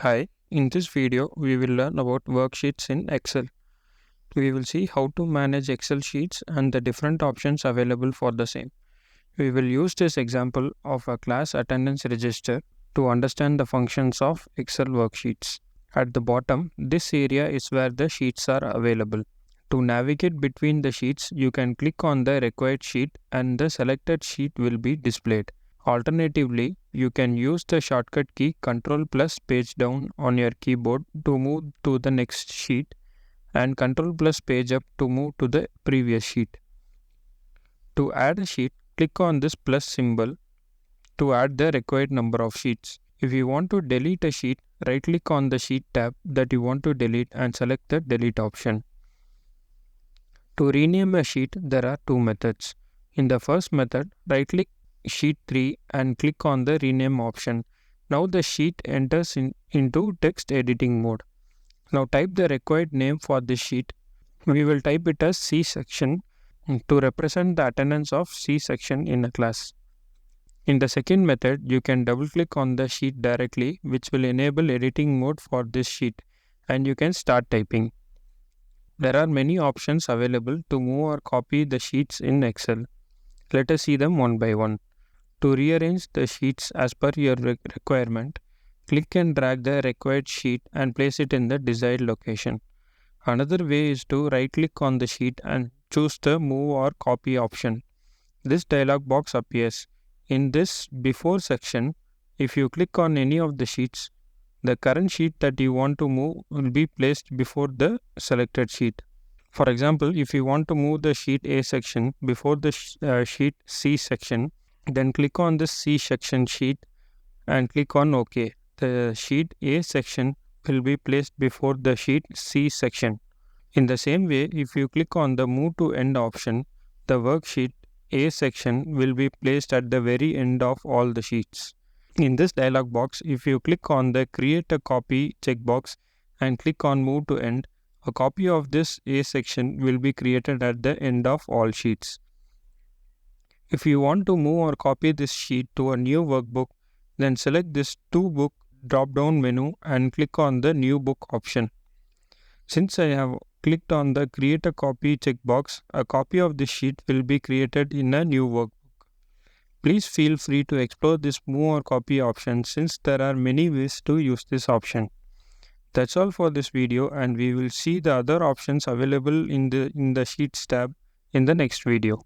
Hi, in this video we will learn about worksheets in Excel. We will see how to manage Excel sheets and the different options available for the same. We will use this example of a class attendance register to understand the functions of Excel worksheets. At the bottom, this area is where the sheets are available. To navigate between the sheets, you can click on the required sheet and the selected sheet will be displayed. Alternatively, you can use the shortcut key Ctrl plus page down on your keyboard to move to the next sheet and Ctrl plus page up to move to the previous sheet. To add a sheet, click on this plus symbol to add the required number of sheets. If you want to delete a sheet, right click on the sheet tab that you want to delete and select the delete option. To rename a sheet, there are two methods. In the first method, right click sheet 3 and click on the rename option. Now the sheet enters into text editing mode. Now type the required name for this sheet. We will type it as C section to represent the attendance of C section in a class. In the second method, you can double click on the sheet directly, which will enable editing mode for this sheet, and you can start typing. There are many options available to move or copy the sheets in Excel. Let us see them one by one. To rearrange the sheets as per your requirement, click and drag the required sheet and place it in the desired location. Another way is to right click on the sheet and choose the move or copy option. This dialog box appears. In this before section, if you click on any of the sheets, the current sheet that you want to move will be placed before the selected sheet. For example, if you want to move the sheet A section before the sheet C section, then click on the C section sheet and click on OK. The sheet A section will be placed before the sheet C section. In the same way, if you click on the Move to End option, the worksheet A section will be placed at the very end of all the sheets. In this dialog box, if you click on the Create a Copy checkbox and click on Move to End, a copy of this A section will be created at the end of all sheets. If you want to move or copy this sheet to a new workbook, then select this To Book drop-down menu and click on the New Book option. Since I have clicked on the Create a Copy checkbox, a copy of this sheet will be created in a new workbook. Please feel free to explore this Move or Copy option since there are many ways to use this option. That's all for this video, and we will see the other options available in the Sheets tab in the next video.